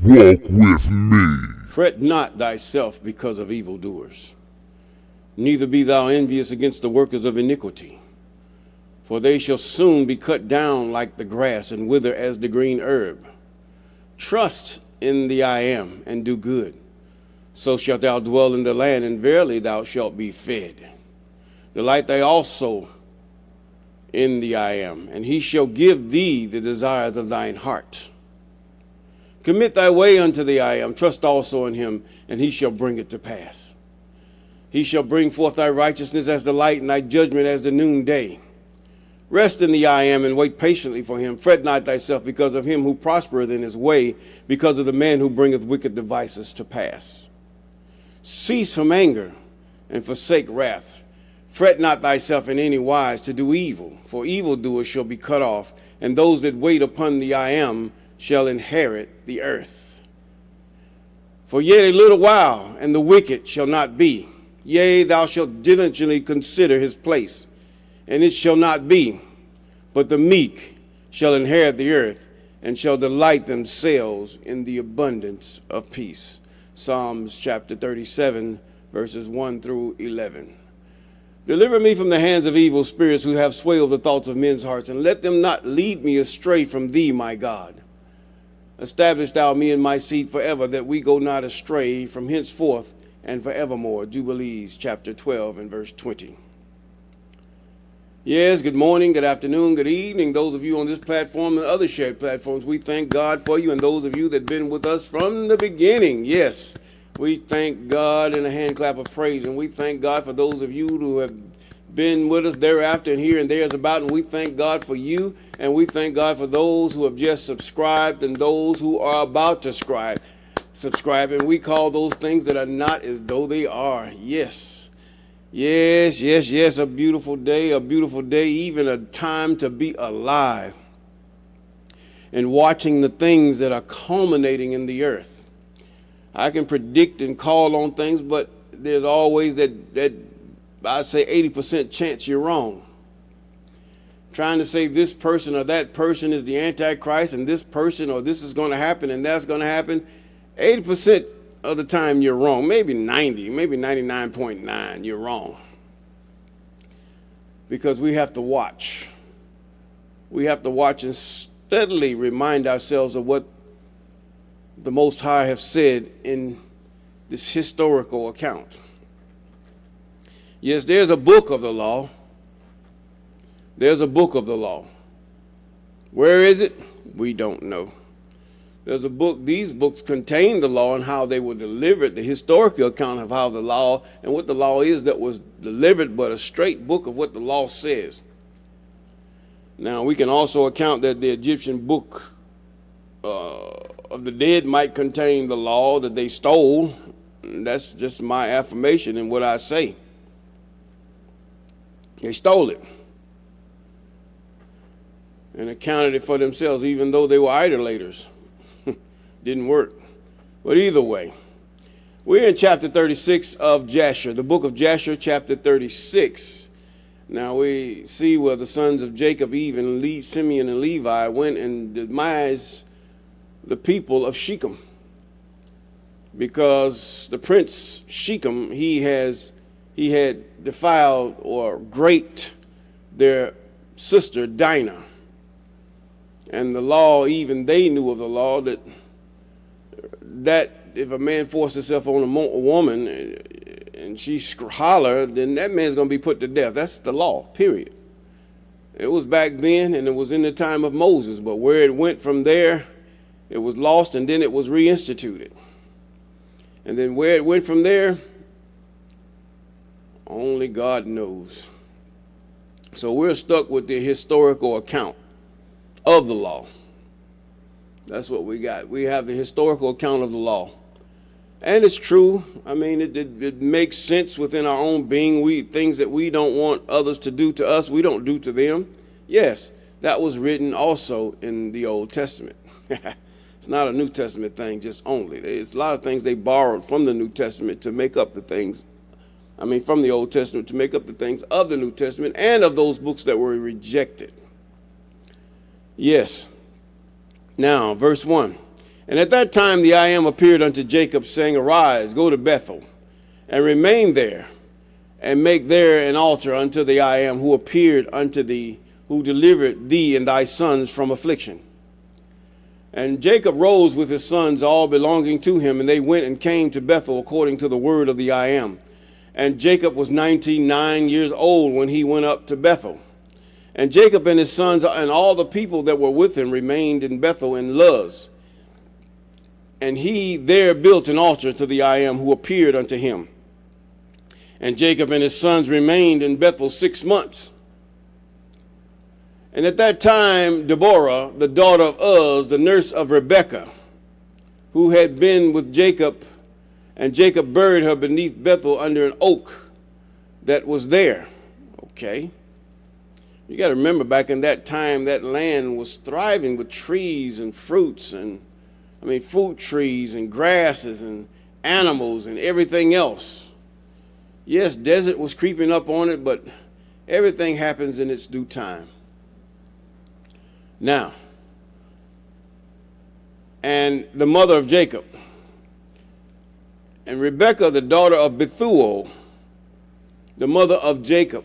Walk with me. Fret not thyself because of evildoers, neither be thou envious against the workers of iniquity. For they shall soon be cut down like the grass and wither as the green herb. Trust in the I am and do good. So shalt thou dwell in the land, and verily thou shalt be fed. Delight thou also in the I am, and he shall give thee the desires of thine heart. Commit thy way unto the I am, trust also in him, and he shall bring it to pass. He shall bring forth thy righteousness as the light, and thy judgment as the noonday. Rest in the I am, and wait patiently for him. Fret not thyself because of him who prospereth in his way, because of the man who bringeth wicked devices to pass. Cease from anger, and forsake wrath. Fret not thyself in any wise to do evil, for evildoers shall be cut off, and those that wait upon the I am shall inherit the earth. For yet a little while, and the wicked shall not be. Yea, thou shalt diligently consider his place, and it shall not be. But the meek shall inherit the earth, and shall delight themselves in the abundance of peace. Psalms chapter 37, verses 1 through 11. Deliver me from the hands of evil spirits who have swayed the thoughts of men's hearts, and let them not lead me astray from thee, my God. Establish thou me in my seat forever, that we go not astray from henceforth and forevermore. Jubilees chapter 12 and verse 20. Yes, good morning, good afternoon, good evening. Those of you on this platform and other shared platforms, we thank God for you. And those of you that have been with us from the beginning, yes, we thank God in a hand clap of praise. And we thank God for those of you who have been with us thereafter and here and there's about. And we thank God for you. And we thank God for those who have just subscribed and those who are about to subscribe. And we call those things that are not as though they are. Yes. Yes, yes, yes, a beautiful day, even a time to be alive and watching the things that are culminating in the earth. I can predict and call on things, but there's always that I say 80% chance you're wrong. Trying to say this person or that person is the Antichrist and this person or this is going to happen and that's going to happen, 80% of the time you're wrong. Maybe 90, maybe 99.9 you're wrong. Because we have to watch. We have to watch and steadily remind ourselves of what the Most High have said in this historical account. Yes, there's a book of the law. There's a book of the law. Where is it? We don't know. There's a book, these books contain the law and how they were delivered, the historical account of how the law and what the law is that was delivered, but a straight book of what the law says. Now, we can also account that the Egyptian book of the dead might contain the law that they stole. That's just my affirmation and what I say. They stole it and accounted it for themselves, even though they were idolaters. Didn't work. But either way, we're in chapter 36 of Jasher, the book of Jasher, chapter 36. Now we see where the sons of Jacob, even Simeon and Levi, went and demised the people of Shechem. Because the prince Shechem, he had defiled or raped their sister Dinah. And the law, even they knew of the law that if a man forced himself on a woman and she hollered, then that man's going to be put to death. That's the law, period. It was back then, and it was in the time of Moses. But where it went from there, it was lost, and then it was reinstituted. And then where it went from there, only God knows. So we're stuck with the historical account of the law. That's what we got. We have the historical account of the law. And it's true. I mean, it makes sense within our own being. Things that we don't want others to do to us, we don't do to them. Yes, that was written also in the Old Testament. It's not a New Testament thing just only. It's a lot of things they borrowed from the New Testament to make up the things. From the Old Testament to make up the things of the New Testament and of those books that were rejected. Yes. Now, verse 1. And at that time the I am appeared unto Jacob, saying, Arise, go to Bethel, and remain there, and make there an altar unto the I am who appeared unto thee, who delivered thee and thy sons from affliction. And Jacob rose with his sons, all belonging to him, and they went and came to Bethel according to the word of the I am. And Jacob was 99 years old when he went up to Bethel. And Jacob and his sons and all the people that were with him remained in Bethel in Luz. And he there built an altar to the I am who appeared unto him. And Jacob and his sons remained in Bethel 6 months. And at that time, Deborah, the daughter of Uz, the nurse of Rebekah, who had been with Jacob, and Jacob buried her beneath Bethel under an oak that was there. Okay. You got to remember, back in that time, that land was thriving with trees and fruits and, fruit trees and grasses and animals and everything else. Yes, desert was creeping up on it, but everything happens in its due time. Now, and the mother of Jacob, and Rebekah, the daughter of Bethuel, the mother of Jacob,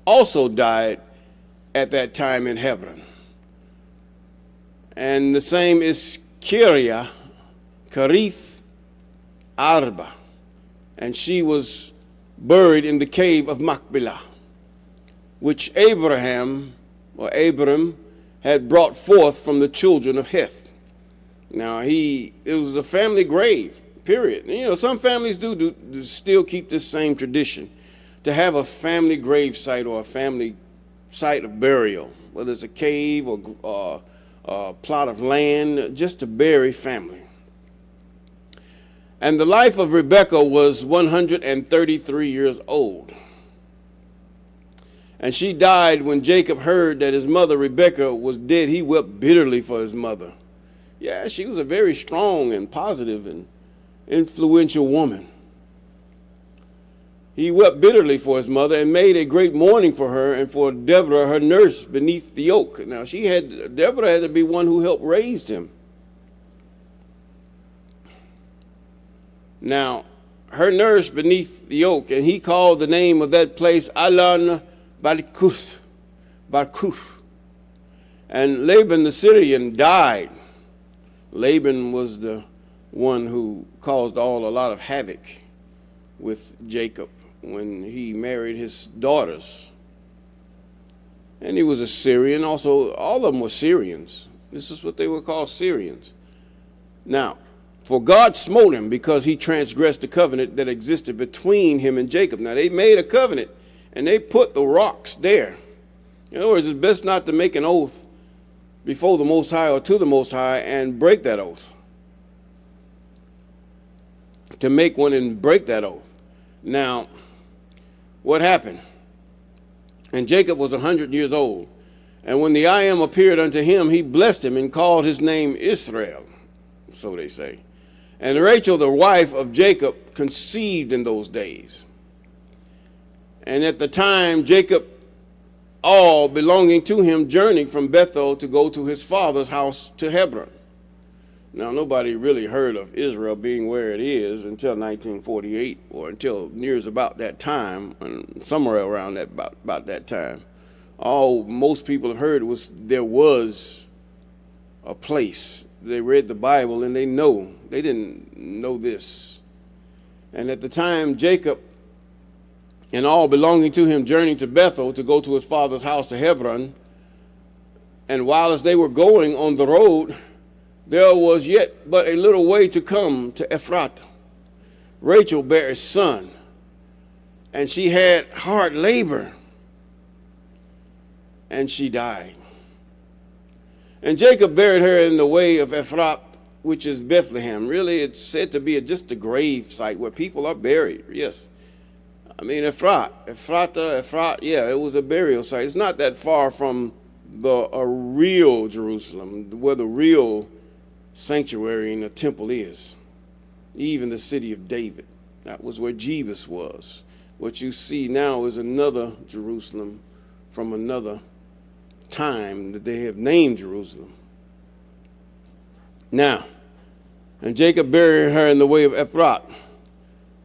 also died at that time in Hebron. And the same is Kirith Arba, and she was buried in the cave of Machpelah, which Abram had brought forth from the children of Heth. Now it was a family grave, period. And, some families do still keep this same tradition, to have a family grave site or a family site of burial, whether it's a cave or a plot of land, just to bury family. And the life of Rebekah was 133 years old. And she died when Jacob heard that his mother Rebekah was dead. He wept bitterly for his mother. Yeah, she was a very strong and positive and influential woman. He wept bitterly for his mother and made a great mourning for her and for Deborah, her nurse, beneath the oak. Now, Deborah had to be one who helped raise him. Now, her nurse beneath the oak, and he called the name of that place Alon Barkuth. And Laban the Syrian died. Laban was the one who caused a lot of havoc with Jacob when he married his daughters. And he was a Syrian. Also, all of them were Syrians. This is what they were called, Syrians. Now, for God smote him because he transgressed the covenant that existed between him and Jacob. Now, they made a covenant, and they put the rocks there. In other words, it's best not to make an oath before the Most High or to the Most High and break that oath. To make one and break that oath. Now, what happened? And Jacob was 100 years old. And when the I am appeared unto him, he blessed him and called his name Israel. So they say. And Rachel, the wife of Jacob, conceived in those days. And at the time, Jacob, all belonging to him, journeyed from Bethel to go to his father's house to Hebron. Now, nobody really heard of Israel being where it is until 1948, or until nears about that time, and somewhere around that about that time. All most people have heard was there was a place. They read the Bible and they didn't know this. And at the time, Jacob and all belonging to him journeyed to Bethel to go to his father's house to Hebron. And while as they were going on the road, there was yet but a little way to come to Ephrath. Rachel bare a son, and she had hard labor, and she died. And Jacob buried her in the way of Ephrath, which is Bethlehem. Really, it's said to be just a grave site where people are buried. Yes. Ephrath, yeah, it was a burial site. It's not that far from a real Jerusalem, where the real sanctuary and the temple is. Even the city of David. That was where Jebus was. What you see now is another Jerusalem from another time that they have named Jerusalem. Now, And Jacob buried her in the way of Ephrath,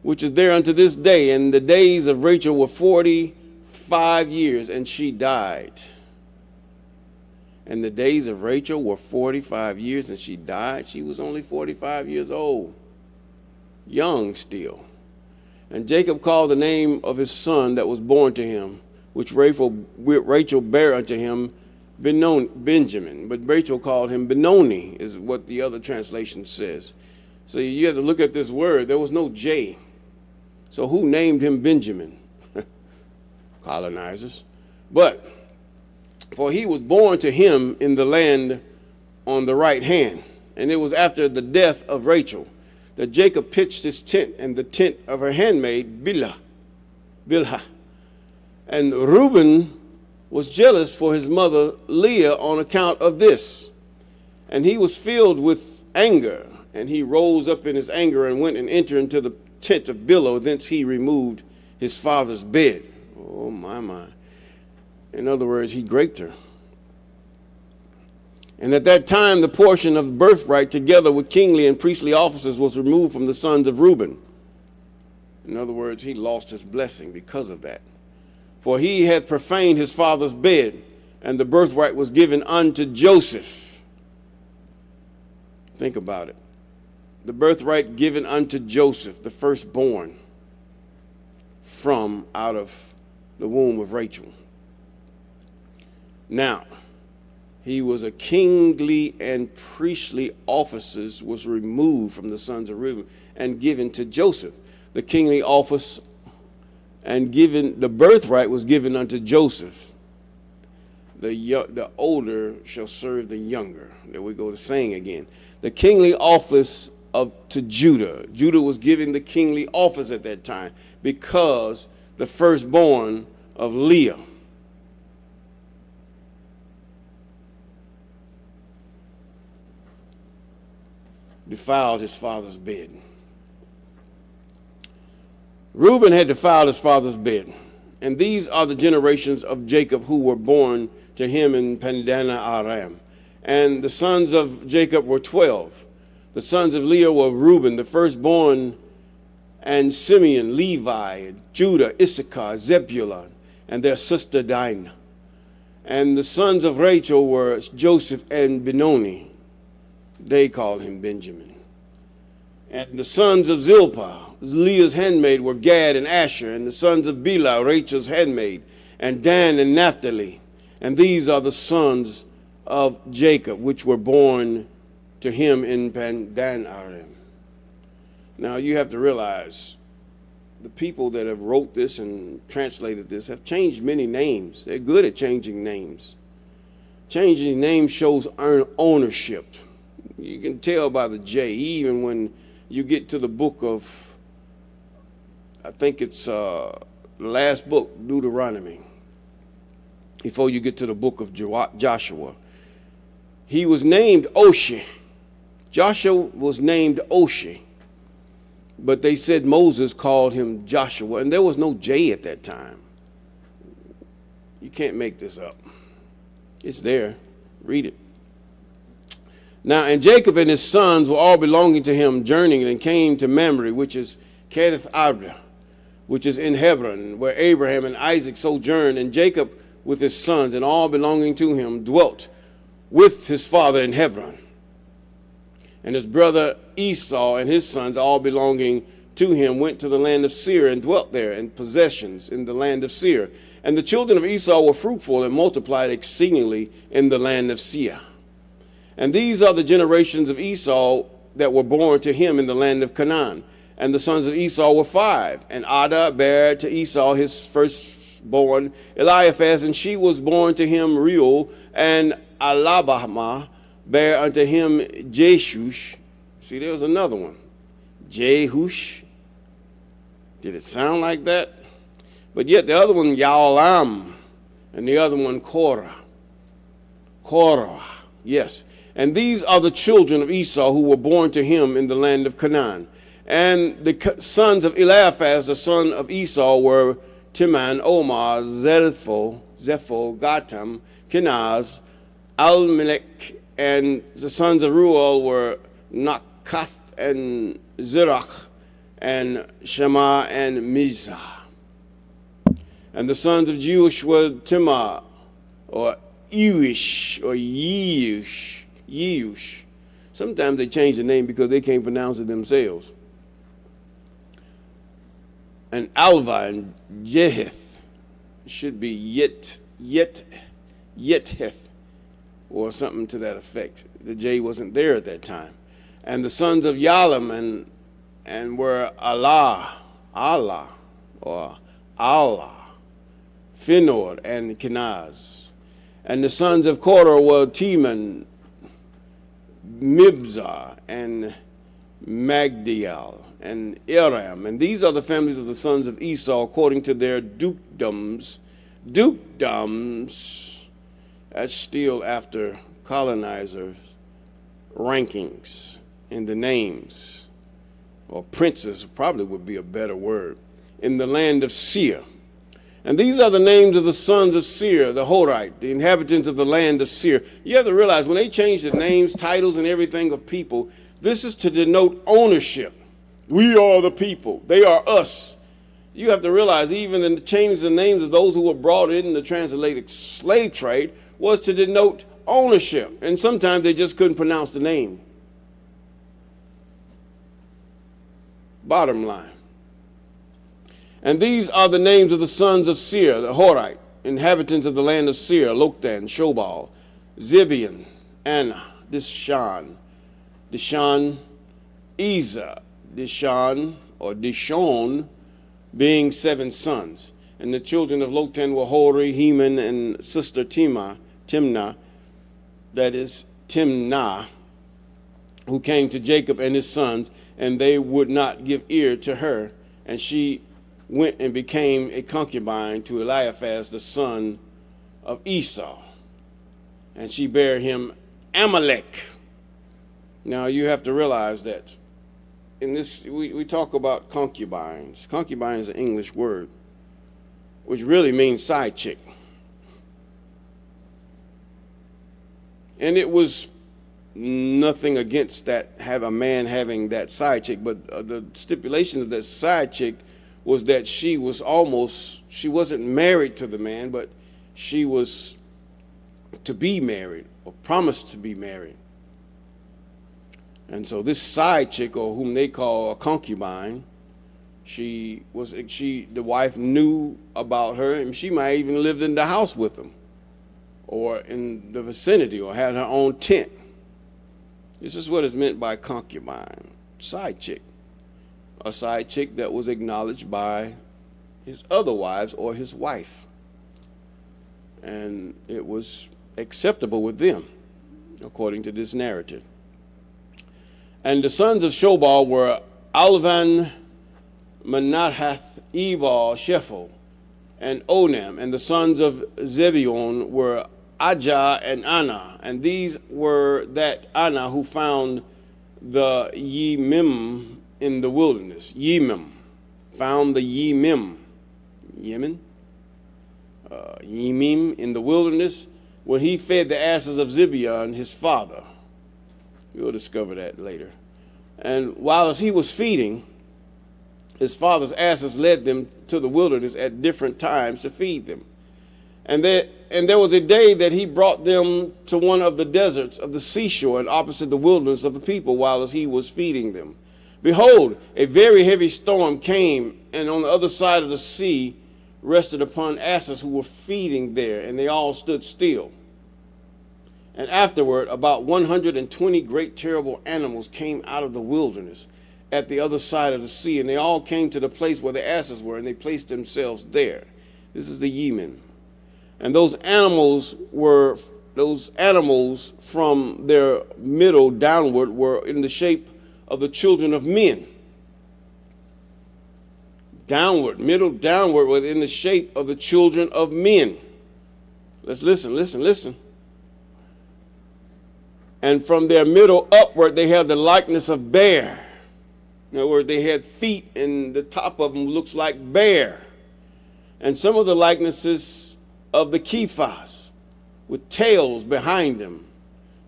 which is there unto this day. And the days of Rachel were 45 years, and she died. And the days of Rachel were 45 years, and she died. She was only 45 years old, young still. And Jacob called the name of his son that was born to him, which Rachel bare unto him, Benjamin. But Rachel called him Benoni, is what the other translation says. So you have to look at this word. There was no J. So who named him Benjamin? Colonizers. But for he was born to him in the land on the right hand. And it was after the death of Rachel that Jacob pitched his tent and the tent of her handmaid Bilhah. And Reuben was jealous for his mother Leah on account of this. And he was filled with anger. And he rose up in his anger and went and entered into the tent of Bilhah. Thence he removed his father's bed. Oh, my. In other words, he raped her. And at that time, the portion of birthright, together with kingly and priestly offices, was removed from the sons of Reuben. In other words, he lost his blessing because of that. For he had profaned his father's bed, and the birthright was given unto Joseph. Think about it. The birthright given unto Joseph, the firstborn, from out of the womb of Rachel. Now, he was a kingly and priestly offices was removed from the sons of Reuben and given to Joseph. The kingly office and given, the birthright was given unto Joseph. The older shall serve the younger. There we go to saying again. The kingly office to Judah. Judah was given the kingly office at that time because the firstborn of Leah. Defiled his father's bed. Reuben had defiled his father's bed. And these are the generations of Jacob who were born to him in Padan Aram. And the sons of Jacob were 12. The sons of Leah were Reuben, the firstborn, and Simeon, Levi, Judah, Issachar, Zebulun, and their sister Dinah. And the sons of Rachel were Joseph and Benoni. They called him Benjamin. And the sons of Zilpah, Leah's handmaid, were Gad and Asher. And the sons of Bilhah, Rachel's handmaid, and Dan and Naphtali. And these are the sons of Jacob, which were born to him in Padan Aram. Now you have to realize the people that have wrote this and translated this have changed many names. They're good at changing names. Changing names shows ownership. You can tell by the J, even when you get to the book of, I think it's the last book, Deuteronomy, before you get to the book of Joshua. He was named Oshi. Joshua was named Oshi. But they said Moses called him Joshua, and there was no J at that time. You can't make this up. It's there. Read it. Now, and Jacob and his sons were all belonging to him, journeying, and came to Mamre, which is Kadesh Arba, which is in Hebron, where Abraham and Isaac sojourned. And Jacob with his sons and all belonging to him dwelt with his father in Hebron. And his brother Esau and his sons, all belonging to him, went to the land of Seir and dwelt there in possessions in the land of Seir. And the children of Esau were fruitful and multiplied exceedingly in the land of Seir. And these are the generations of Esau that were born to him in the land of Canaan. And the sons of Esau were 5. And Adah bare to Esau his firstborn Eliphaz, and she was born to him Reuel. And Alabama bare unto him Jeshush. See, there was another one. Jehush. Did it sound like that? But yet the other one, Yaolam, and the other one, Korah. Korah, yes. And these are the children of Esau who were born to him in the land of Canaan. And the sons of Eliphaz, the son of Esau, were Timan, Omar, Zepho, Gatam, Kenaz, Almelech, and the sons of Reuel were Nakath and Zerach, and Shema and Mizah. And the sons of Jeush were Timah, or Euish, or Yeush. Sometimes they change the name because they can't pronounce it themselves. And Alva and Jeheth. It should be Yetheth, or something to that effect. The J wasn't there at that time. And the sons of Yalam and were Allah, or Allah, Finor, and Kenaz. And the sons of Korah were Teman, Mibzar, and Magdiel, and Aram. And these are the families of the sons of Esau according to their dukedoms. That's still after colonizers' rankings in the names, or princes probably would be a better word, in the land of Seir. And these are the names of the sons of Seir, the Horite, the inhabitants of the land of Seir. You have to realize when they change the names, titles, and everything of people, this is to denote ownership. We are the people. They are us. You have to realize even in the change the names of those who were brought in the transatlantic slave trade was to denote ownership. And sometimes they just couldn't pronounce the name. Bottom line. And these are the names of the sons of Seir, the Horite, inhabitants of the land of Seir, Loktan, Shobal, Zibeon, Anna, Dishan, Ezer, Dishon, being 7 sons. And the children of Loktan were Hori, Heman, and sister Timnah, that is Timnah, who came to Jacob and his sons, and they would not give ear to her. And she went and became a concubine to Eliphaz, the son of Esau. And she bare him Amalek. Now you have to realize that in this, we talk about concubines. Concubine is an English word, which really means side chick. And it was nothing against that, have a man having that side chick, but the stipulation of that side chick was that she wasn't married to the man, but she was to be married or promised to be married. And so this side chick, or whom they call a concubine, the wife knew about her, and she might even lived in the house with them or in the vicinity or had her own tent. This is what is meant by concubine, side chick. A side chick that was acknowledged by his other wives or his wife. And it was acceptable with them, according to this narrative. And the sons of Shobal were Alvan, Manahath, Ebal, Shephel, and Onam. And the sons of Zebeon were Ajah and Anna. And these were that Anna who found the Yemim in the wilderness. Found the Yemim in the wilderness when he fed the asses of Zibeon, his father. We'll discover that later. And while he was feeding, his father's asses led them to the wilderness at different times to feed them. And there was a day that he brought them to one of the deserts of the seashore and opposite the wilderness of the people while he was feeding them. Behold, a very heavy storm came, and on the other side of the sea rested upon asses who were feeding there, and they all stood still. And afterward, about 120 great terrible animals came out of the wilderness at the other side of the sea, and they all came to the place where the asses were, and they placed themselves there. This is the Yemen. And those animals from their middle downward were in the shape of the children of men. Middle downward was in the shape of the children of men. Let's listen. And from their middle upward, they had the likeness of bear. In other words, they had feet, and the top of them looks like bear. And some of the likenesses of the kephas, with tails behind them.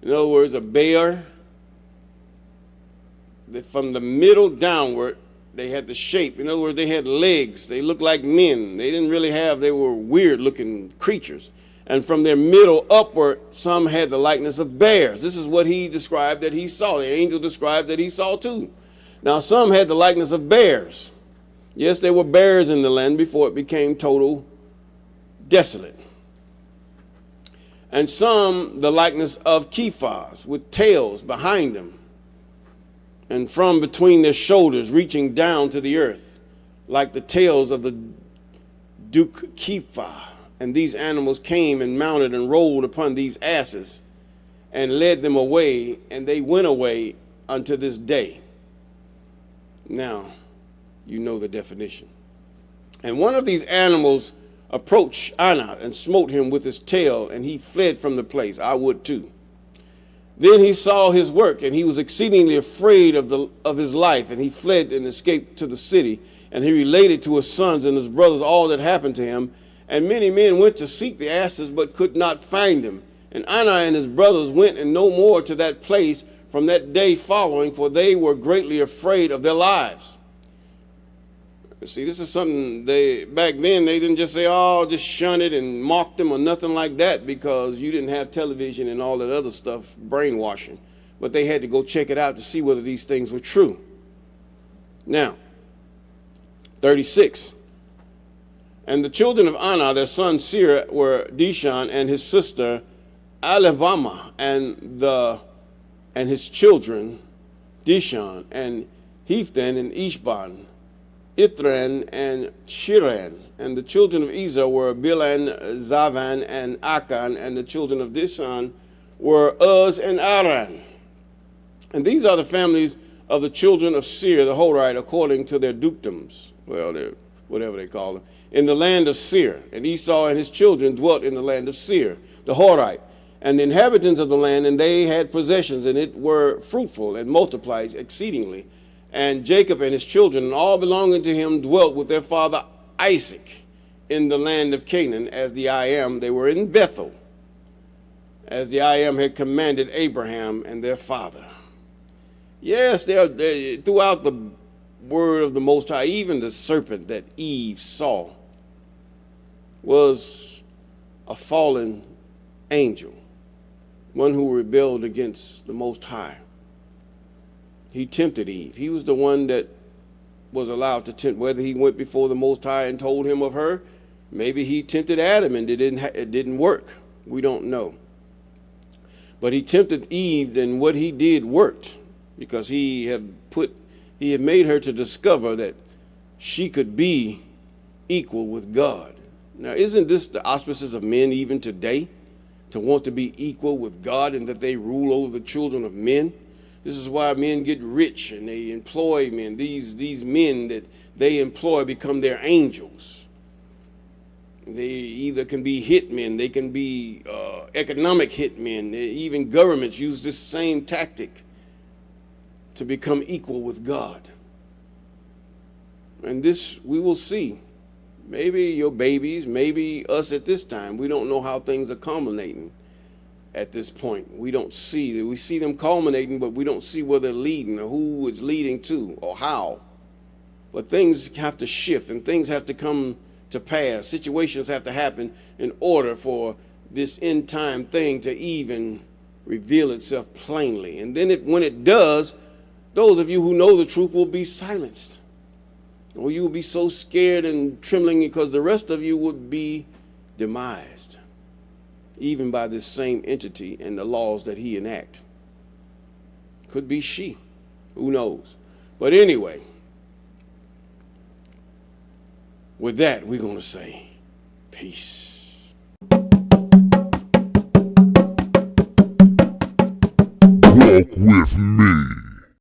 In other words, a bear from the middle downward, they had the shape. In other words, they had legs. They looked like men. They were weird looking creatures. And from their middle upward, some had the likeness of bears. This is what he described that he saw. The angel described that he saw too. Now, some had the likeness of bears. Yes, there were bears in the land before it became total desolate. And some the likeness of kephas with tails behind them, and from between their shoulders reaching down to the earth, like the tails of the Duke Kepha. And these animals came and mounted and rolled upon these asses and led them away, and they went away unto this day. Now, you know the definition. And one of these animals approached Anna and smote him with his tail, and he fled from the place. I would too. Then he saw his work, and he was exceedingly afraid of his life, and he fled and escaped to the city. And he related to his sons and his brothers all that happened to him. And many men went to seek the asses, but could not find them. And Anna and his brothers went and no more to that place from that day following, for they were greatly afraid of their lives. See, this is something back then they didn't just say, oh, just shun it and mock them or nothing like that, because you didn't have television and all that other stuff, brainwashing. But they had to go check it out to see whether these things were true. Now, 36. And the children of Anna, their son Seir, were Dishon and his sister Alabama, and his children Dishon and Hephdan and Ishban, Ithran and Shiran. And the children of Ezer were Bilan, Zavan, and Akan, and the children of Dishon were Uz and Aran. And these are the families of the children of Seir, the Horite, according to their dukedoms, whatever they call them, in the land of Seir. And Esau and his children dwelt in the land of Seir, the Horite, and the inhabitants of the land, and they had possessions, and it were fruitful and multiplied exceedingly. And Jacob and his children, and all belonging to him, dwelt with their father Isaac in the land of Canaan, as the I Am. They were in Bethel, as the I Am had commanded Abraham and their father. Yes, they're throughout the word of the Most High, even the serpent that Eve saw was a fallen angel, one who rebelled against the Most High. He tempted Eve. He was the one that was allowed to tempt. Whether he went before the Most High and told him of her, maybe he tempted Adam and it didn't work. We don't know. But he tempted Eve, and what he did worked, because he had made her to discover that she could be equal with God. Now, isn't this the auspices of men even today, to want to be equal with God and that they rule over the children of men? This is why men get rich and they employ men. These men that they employ become their angels. They either can be hitmen, they can be economic hitmen. Even governments use this same tactic to become equal with God. And this we will see. Maybe your babies, maybe us at this time. We don't know how things are culminating at this point. We don't see. We see them culminating, but we don't see where they're leading or who it's leading to or how. But things have to shift and things have to come to pass. Situations have to happen in order for this end time thing to even reveal itself plainly. And then when it does, those of you who know the truth will be silenced. Or you will be so scared and trembling because the rest of you would be demised, even by this same entity and the laws that he enact. Could be she. Who knows? But anyway, with that, we're going to say peace.